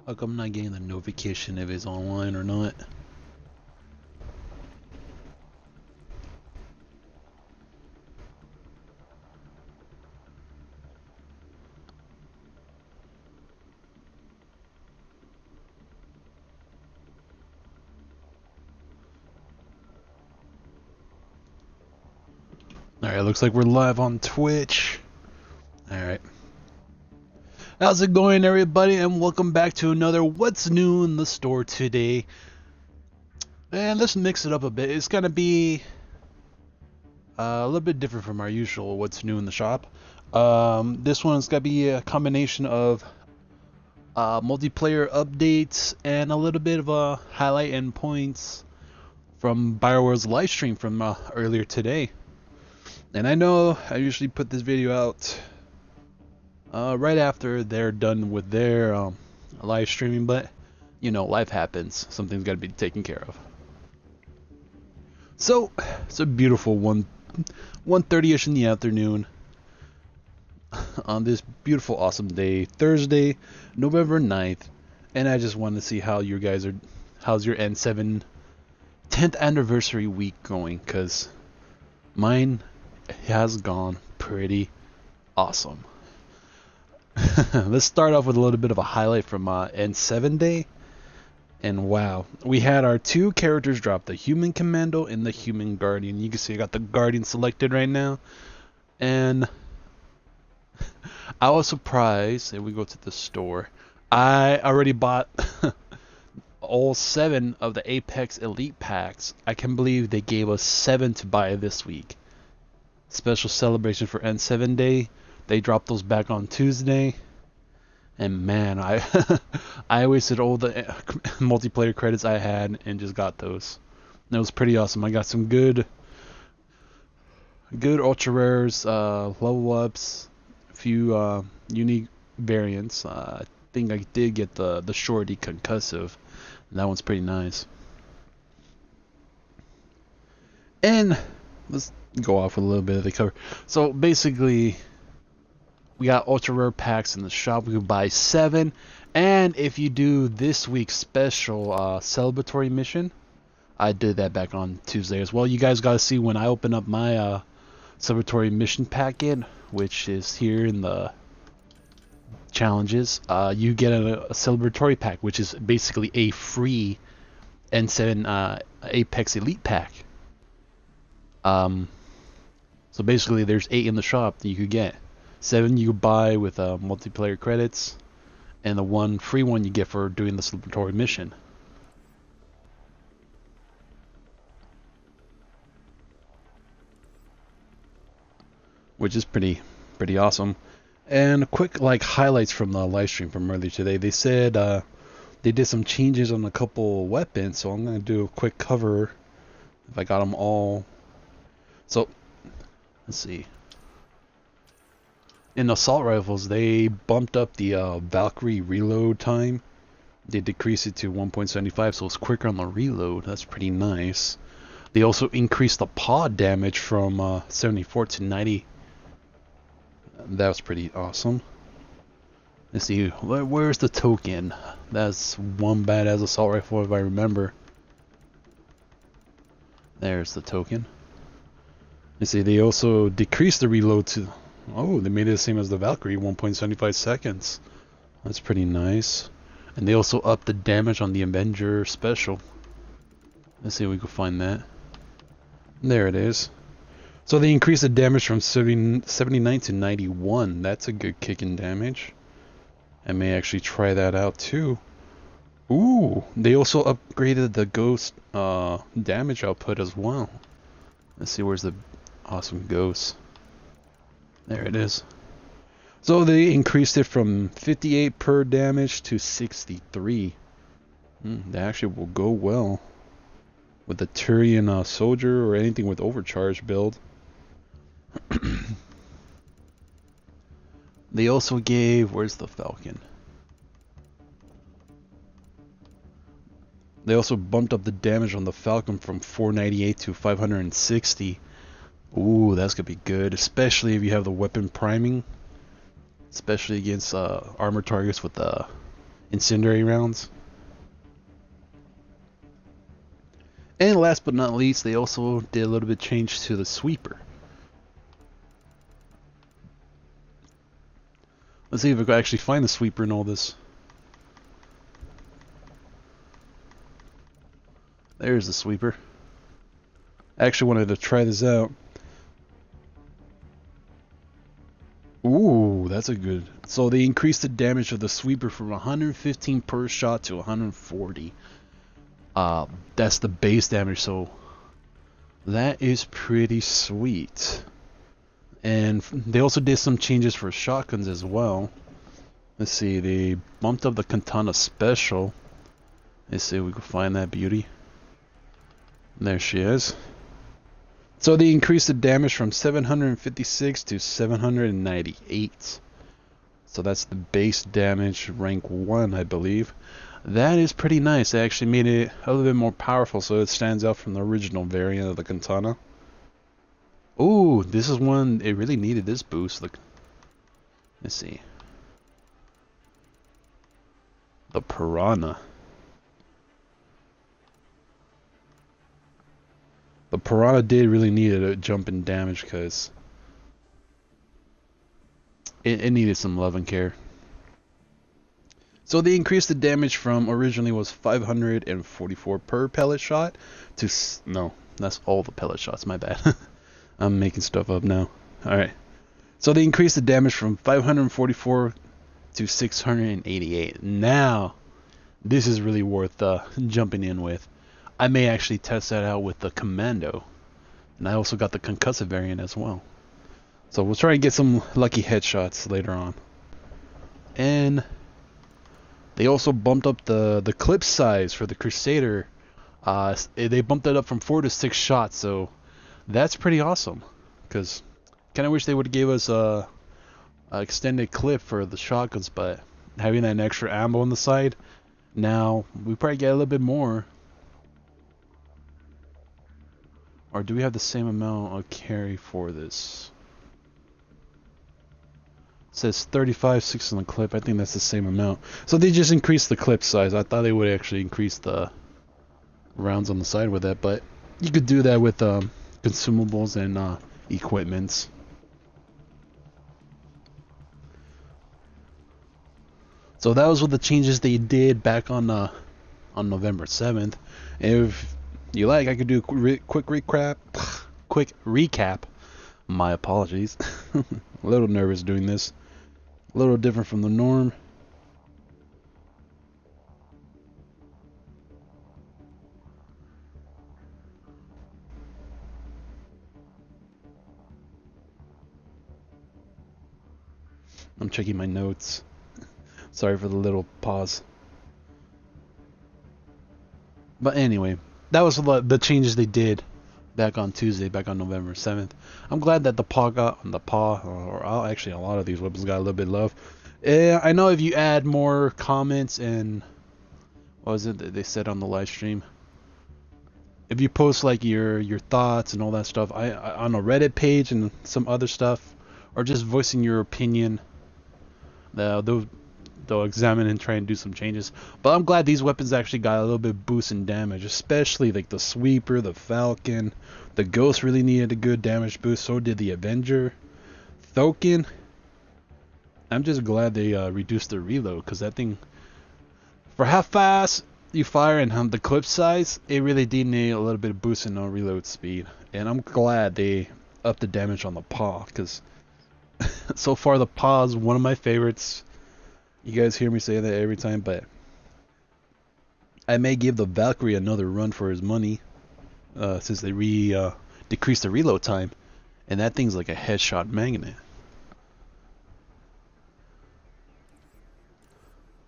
How come I'm not getting the notification if it's online or not? Alright, looks like we're live on Twitch. Alright. How's it going, everybody? And welcome back to another What's New in the Store today. And let's mix it up a bit. It's gonna be a little bit different from our usual What's New in the Shop. This one's gonna be a combination of multiplayer updates and a little bit of a highlight and points from BioWare's live stream from earlier today. And I know I usually put this video out right after they're done with their live streaming, but you know, life happens. Something's got to be taken care of. So it's a beautiful 1:30ish in the afternoon on this beautiful, awesome day, Thursday, November 9th, and I just wanted to see how you guys are. How's your N7 10th anniversary week going? Cause mine has gone pretty awesome. Let's start off with a little bit of a highlight from N7 Day. And wow, we had our two characters drop, the Human Commando and the Human Guardian. You can see I got the Guardian selected right now. And I was surprised, and we go to the store. I already bought all 7 of the Apex Elite packs. I can't believe they gave us 7 to buy this week. Special celebration for N7 Day. They dropped those back on Tuesday, and man, I wasted all the multiplayer credits I had and just got those. And it was pretty awesome. I got some good ultra rares, level ups, a few unique variants. I think I did get the shorty concussive. And that one's pretty nice. And let's go off with a little bit of the cover. So basically, we got ultra rare packs in the shop. We can buy 7, and if you do this week's special celebratory mission, I did that back on Tuesday as well. You guys got to see when I open up my celebratory mission packet, which is here in the challenges. You get a celebratory pack, which is basically a free N7 Apex Elite pack. So basically, there's 8 in the shop that you could get. 7 you buy with multiplayer credits, and the 1 free one you get for doing the celebratory mission. Which is pretty awesome. And quick highlights from the live stream from earlier today. They said they did some changes on a couple weapons, so I'm gonna do a quick cover if I got them all. So let's see. In assault rifles, they bumped up the Valkyrie reload time. They decreased it to 1.75, so it's quicker on the reload. That's pretty nice. They also increased the pod damage from 74 to 90. That was pretty awesome. Let's see, where's the Thokin? That's one badass assault rifle if I remember. There's the Thokin. Let's see, they also decreased the reload to... Oh, they made it the same as the Valkyrie, 1.75 seconds. That's pretty nice. And they also upped the damage on the Avenger special. Let's see if we can find that. There it is. So they increased the damage from 79 to 91. That's a good kick in damage. I may actually try that out too. Ooh, they also upgraded the ghost damage output as well. Let's see, where's the awesome ghost? There it is. So they increased it from 58 per damage to 63. That actually will go well with the Tyrian soldier or anything with overcharge build. They also gave... Where's the Falcon? They also bumped up the damage on the Falcon from 498 to 560. Ooh, that's gonna be good, especially if you have the weapon priming, especially against armor targets with the incendiary rounds. And last but not least, they also did a little bit of change to the sweeper. Let's see if I can actually find the sweeper in all this. There's the sweeper. I actually wanted to try this out. Ooh, that's a good. So they increased the damage of the sweeper from 115 per shot to 140. That's the base damage, so that is pretty sweet. And they also did some changes for shotguns as well. Let's see, they bumped up the Katana special. Let's see if we can find that beauty. There she is. So they increased the damage from 756 to 798. So that's the base damage, rank 1, I believe. That is pretty nice. They actually made it a little bit more powerful, so it stands out from the original variant of the Katana. Ooh, this is one, it really needed this boost. Look, let's see. The Piranha. The Piranha did really need a jump in damage because it needed some love and care. So they increased the damage from originally was 544 per pellet shot to no, that's all the pellet shots. My bad. I'm making stuff up now. All right. So they increased the damage from 544 to 688. Now, this is really worth jumping in with. I may actually test that out with the Commando, and I also got the concussive variant as well. So we'll try and get some lucky headshots later on. And they also bumped up the clip size for the Crusader. They bumped it up from 4 to 6 shots, so that's pretty awesome. Because kind of wish they would give us a extended clip for the shotguns, but having that extra ammo on the side, now we probably get a little bit more. Or do we have the same amount of carry for this? It says 35.6 on the clip. I think that's the same amount. So they just increased the clip size. I thought they would actually increase the rounds on the side with that, but you could do that with consumables and equipments. So that was what the changes they did back on November 7th. If you like, I could do a quick recap. My apologies. A little nervous doing this. A little different from the norm. I'm checking my notes. Sorry for the little pause. But anyway, that was the changes they did back on Tuesday, back on November 7th. I'm glad that the paw, or actually a lot of these weapons got a little bit of love. I know if you add more comments and what was it that they said on the live stream? If you post like your thoughts and all that stuff, I on a Reddit page and some other stuff, or just voicing your opinion, they'll examine and try and do some changes. But I'm glad these weapons actually got a little bit boost in damage, especially like the Sweeper, the Falcon. The Ghost really needed a good damage boost, so did the Avenger. Thokin, I'm just glad they reduced the reload, because that thing, for how fast you fire and the clip size, it really did need a little bit of boost in reload speed. And I'm glad they upped the damage on the paw, because so far the paw is one of my favorites. You guys hear me say that every time, but I may give the Valkyrie another run for his money, since they decreased the reload time, and that thing's like a headshot magnet.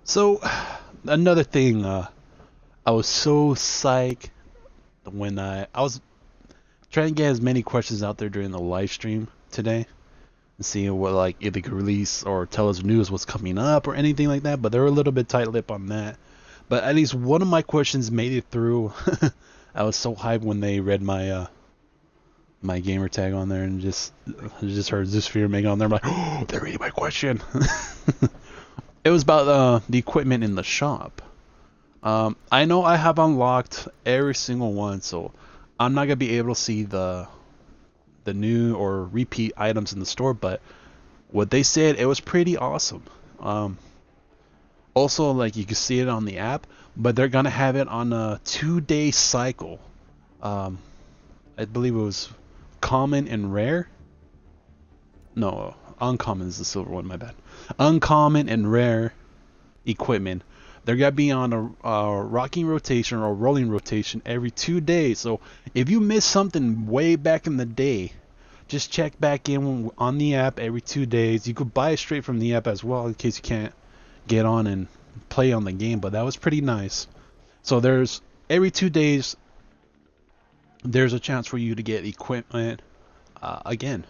So another thing, I was so psyched when I was trying to get as many questions out there during the live stream today. Seeing what, like, if they could release or tell us news what's coming up or anything like that, but they were a little bit tight-lipped on that. But at least one of my questions made it through. I was so hyped when they read my my gamer tag on there, and just heard this fear make on there. I'm like, oh, they're reading my question. It was about the equipment in the shop. I know I have unlocked every single one, so I'm not gonna be able to see the new or repeat items in the store, but what they said, it was pretty awesome. Um, Also, like you can see it on the app, but they're gonna have it on a 2-day cycle. Um, I believe it was common and rare. No, uncommon is the silver one. My bad. Uncommon and rare equipment. They're gonna be on a rocking rotation or rolling rotation every 2 days. So if you miss something way back in the day, just check back in on the app every 2 days. You could buy it straight from the app as well in case you can't get on and play on the game, but that was pretty nice. So there's every 2 days there's a chance for you to get equipment again.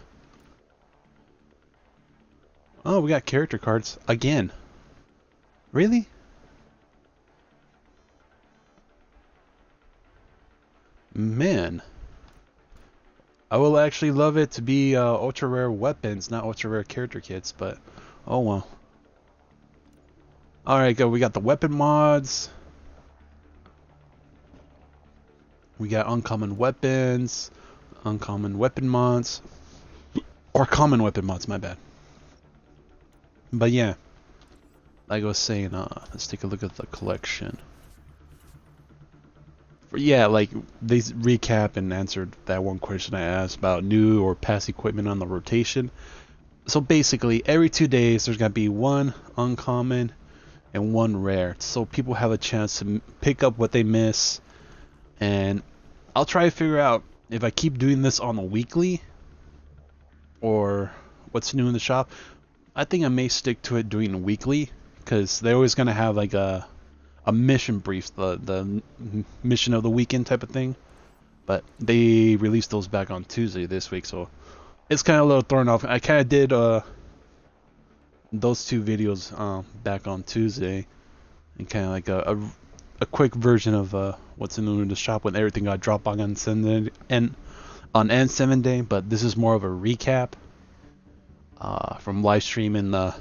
Oh, we got character cards again. Really? Man, I will actually love it to be ultra rare weapons, not ultra rare character kits, but oh well. Alright, go. We got the weapon mods. We got uncommon weapons, uncommon weapon mods, or common weapon mods, my bad. But yeah, like I was saying, let's take a look at the collection. Yeah, like they recap and answered that one question I asked about new or past equipment on the rotation. So basically, every 2 days there's gonna be one uncommon and one rare, so people have a chance to pick up what they miss. And I'll try to figure out if I keep doing this on the weekly or what's new in the shop. I think I may stick to it doing a weekly because they're always gonna have like a mission brief, the mission of the weekend type of thing. But they released those back on Tuesday this week, so it's kind of a little thrown off. I kind of did those two videos back on Tuesday, and kind of like a quick version of what's new in the shop when everything got dropped on N7 and on N7 day. But this is more of a recap from live stream and the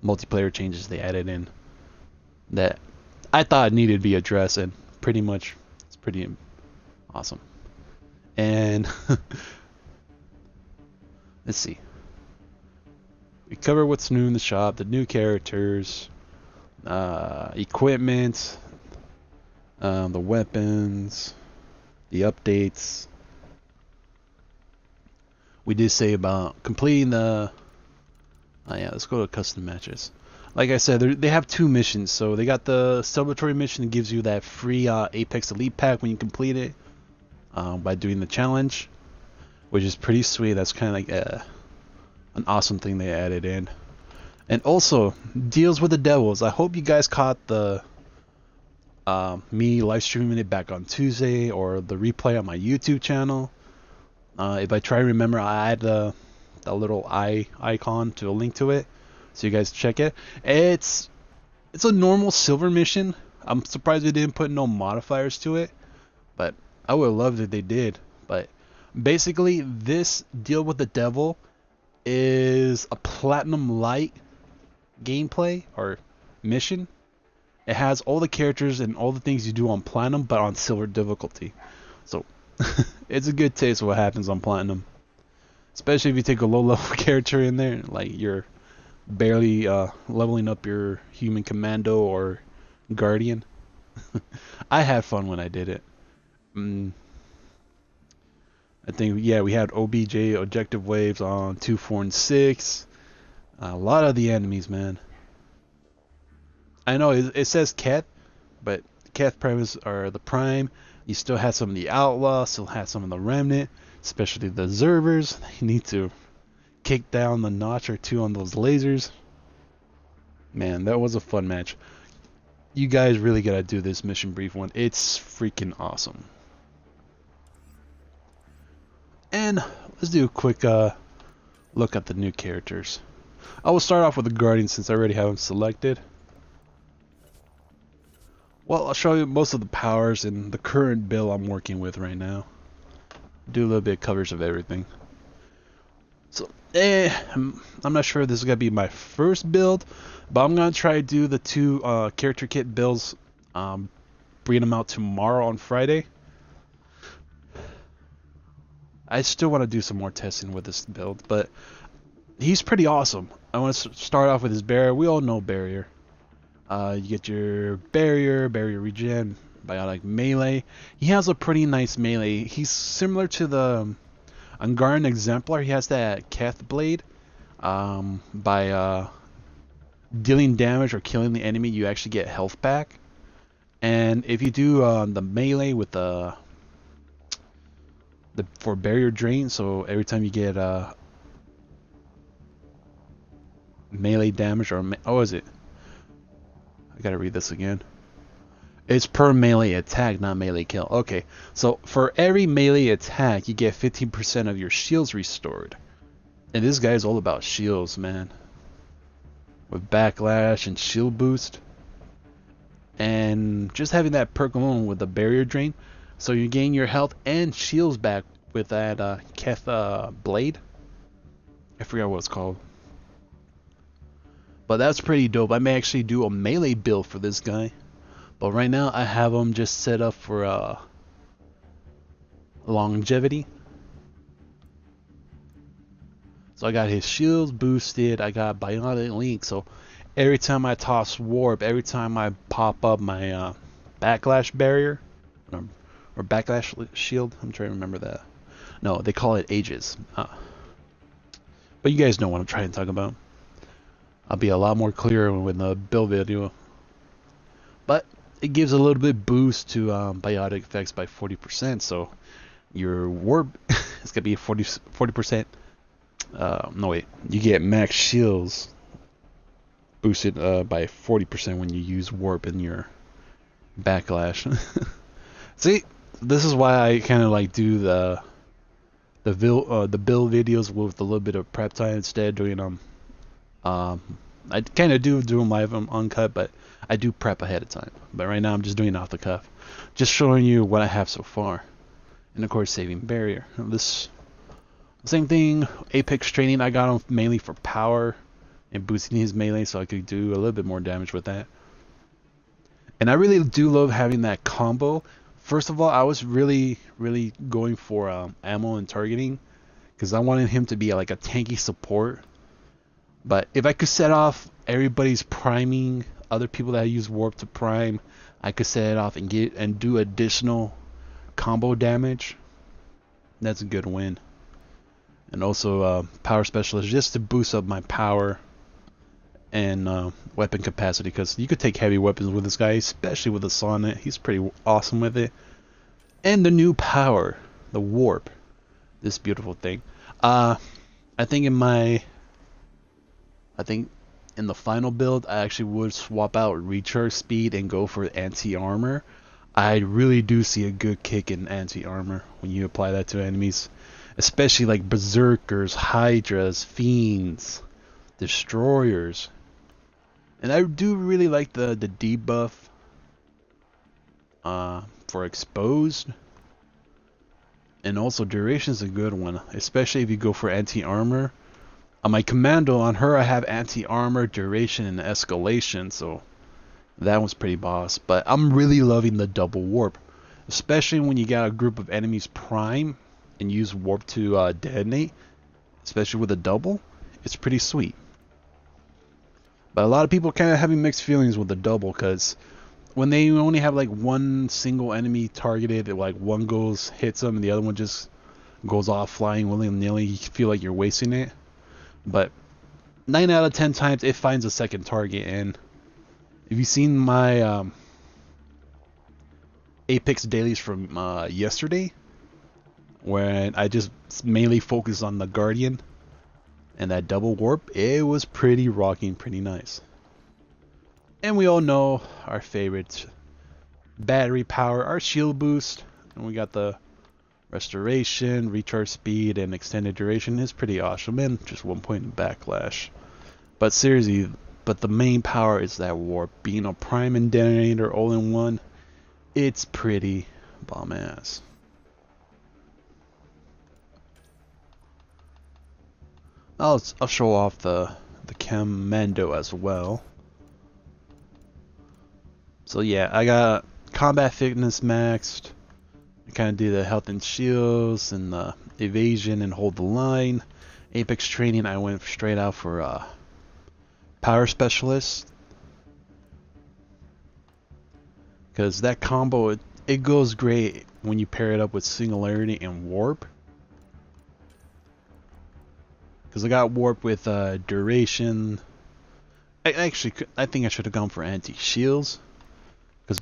multiplayer changes they added in that I thought needed to be addressed, and pretty much it's pretty awesome. And let's see. We cover what's new in the shop, the new characters, equipment, the weapons, the updates. We did say about completing the... Oh yeah, let's go to custom matches. Like I said, they have two missions. So they got the celebratory mission that gives you that free Apex Elite pack when you complete it by doing the challenge, which is pretty sweet. That's kind of like an awesome thing they added in. And also, deals with the devils. I hope you guys caught the me live streaming it back on Tuesday or the replay on my YouTube channel. If I try to remember, I add the little eye icon to a link to it, so you guys check it. It's a normal silver mission. I'm surprised they didn't put no modifiers to it, but I would have loved if they did. But basically, this deal with the devil is a platinum light gameplay or mission. It has all the characters and all the things you do on platinum, but on silver difficulty. So it's a good taste of what happens on platinum, especially if you take a low level character in there, like you're barely leveling up your human commando or guardian. I had fun when I did it. I think, yeah, we had OBJ objective waves on 2, 4, and 6. A lot of the enemies, man. I know it says Keth, but Keth primes are the prime. You still have some of the outlaws, still have some of the remnant, especially the observers. You need to kick down the notch or two on those lasers. Man, that was a fun match. You guys really gotta do this mission brief one. It's freaking awesome. And let's do a quick look at the new characters. I will start off with the Guardian since I already have them selected. Well, I'll show you most of the powers and the current build I'm working with right now. Do a little bit of covers of everything. So I'm not sure if this is gonna be my first build, but I'm gonna try to do the two character kit builds, bring them out tomorrow on Friday. I still want to do some more testing with this build, but he's pretty awesome. I want to start off with his barrier. We all know barrier. You get your barrier regen, biotic melee. He has a pretty nice melee. He's similar to the Angaran Exemplar. He has that Keth blade. By dealing damage or killing the enemy, you actually get health back. And if you do the melee with the for barrier drain, so every time you get melee damage or oh, is it? I gotta read this again. It's per melee attack, not melee kill. Okay, so for every melee attack, you get 15% of your shields restored. And this guy is all about shields, man. With backlash and shield boost. And just having that perk alone with the barrier drain. So you gain your health and shields back with that Keth blade. I forgot what it's called. But that's pretty dope. I may actually do a melee build for this guy. But right now I have him just set up for longevity. So I got his shields boosted. I got bionic link. So every time I toss warp, every time I pop up my backlash barrier or backlash shield, I'm trying to remember that. No, they call it ages. But you guys know what I'm trying to talk about. I'll be a lot more clear with the build video. But it gives a little bit boost to biotic effects by 40%. So your warp is gonna be 40%. No wait, you get max shields boosted by 40% when you use warp in your backlash. See, this is why I kind of like do the build videos with a little bit of prep time instead of doing them. I kind of do them live uncut, but I do prep ahead of time. But right now I'm just doing it off the cuff, just showing you what I have so far, and of course saving barrier. This same thing, Apex training. I got him mainly for power and boosting his melee, so I could do a little bit more damage with that. And I really do love having that combo. First of all, I was really going for ammo and targeting, because I wanted him to be like a tanky support. But if I could set off everybody's priming, other people that use warp to prime, I could set it off and do additional combo damage. That's a good win. And also power specialist, just to boost up my power and weapon capacity, because you could take heavy weapons with this guy, especially with the Sonnet. He's pretty awesome with it. And the new power, the warp, this beautiful thing. I think in the final build I actually would swap out recharge speed and go for anti-armor. I really do see a good kick in anti-armor when you apply that to enemies, especially like berserkers, hydras, fiends, destroyers. And I do really like the debuff for exposed, and also duration is a good one, especially if you go for anti-armor. On my Commando, on her I have anti-armor, duration, and escalation, so that was pretty boss. But I'm really loving the double warp, especially when you got a group of enemies prime and use warp to detonate, especially with a double. It's pretty sweet. But a lot of people kind of having mixed feelings with the double, because when they only have like one single enemy targeted, like one hits them and the other one just goes off flying willy-nilly, you feel like you're wasting it. But 9 out of 10 times it finds a second target. And if you've seen my Apex dailies from yesterday, where I just mainly focused on the Guardian and that double warp, it was pretty rocking, pretty nice. And we all know our favorite battery power, our shield boost, and we got the restoration, recharge speed, and extended duration. Is pretty awesome, and just 1 point in backlash. But seriously, the main power is that warp. Being a prime and detonator all in one, it's pretty bomb ass. I'll show off the Commando as well. So yeah, I got combat fitness maxed. I kind of do the health and shields and the evasion and hold the line. Apex training, I went straight out for power specialist, because that combo it goes great when you pair it up with singularity and warp. Because I got warp with duration. I think I should have gone for anti shields, because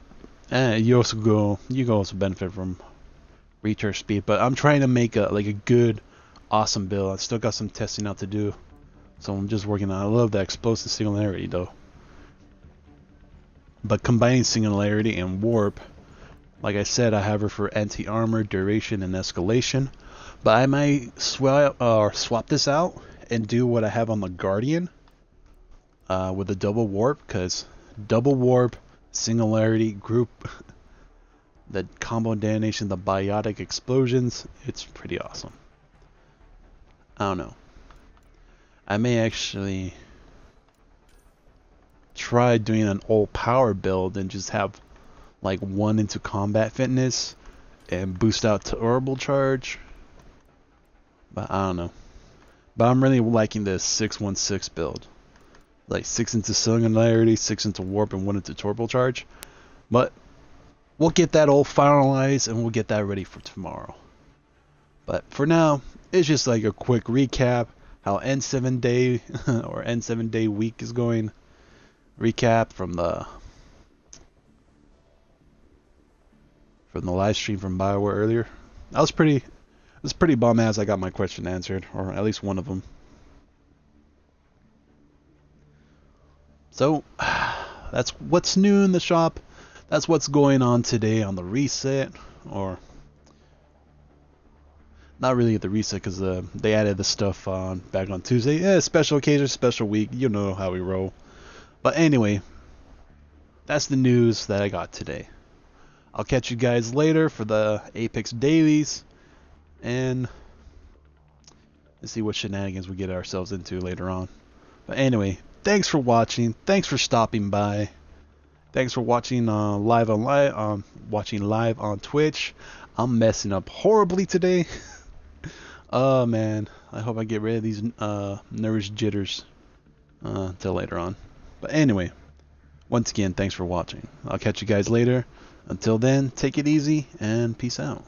you can also benefit from recharge speed. But I'm trying to make a good, awesome build. I still got some testing out to do, so I'm just working on it. I love that explosive singularity though. But combining singularity and warp, like I said, I have her for anti-armor, duration, and escalation. But I might swap this out and do what I have on the Guardian with a double warp, because double warp, singularity, group, the combo detonation, the biotic explosions, it's pretty awesome. I don't know. I may actually try doing an all power build and just have like one into combat fitness and boost out turbocharge. But I don't know. But I'm really liking this 616 build. Like 6 into singularity, 6 into warp, and 1 into turbocharge. But we'll get that all finalized and we'll get that ready for tomorrow. But for now, it's just like a quick recap how N7 day or N7 day week is going. Recap from the live stream from BioWare earlier. It was pretty bum ass. I got my question answered, or at least one of them. So that's what's new in the shop. That's what's going on today on the reset, or not really at the reset, because they added the stuff back on Tuesday. Yeah, special occasion, special week. You know how we roll. But anyway, that's the news that I got today. I'll catch you guys later for the Apex dailies, and let's see what shenanigans we get ourselves into later on. But anyway, thanks for watching. Thanks for stopping by. Thanks for watching live on Twitch. I'm messing up horribly today. Oh man, I hope I get rid of these nervous jitters till later on. But anyway, once again, thanks for watching. I'll catch you guys later. Until then, take it easy and peace out.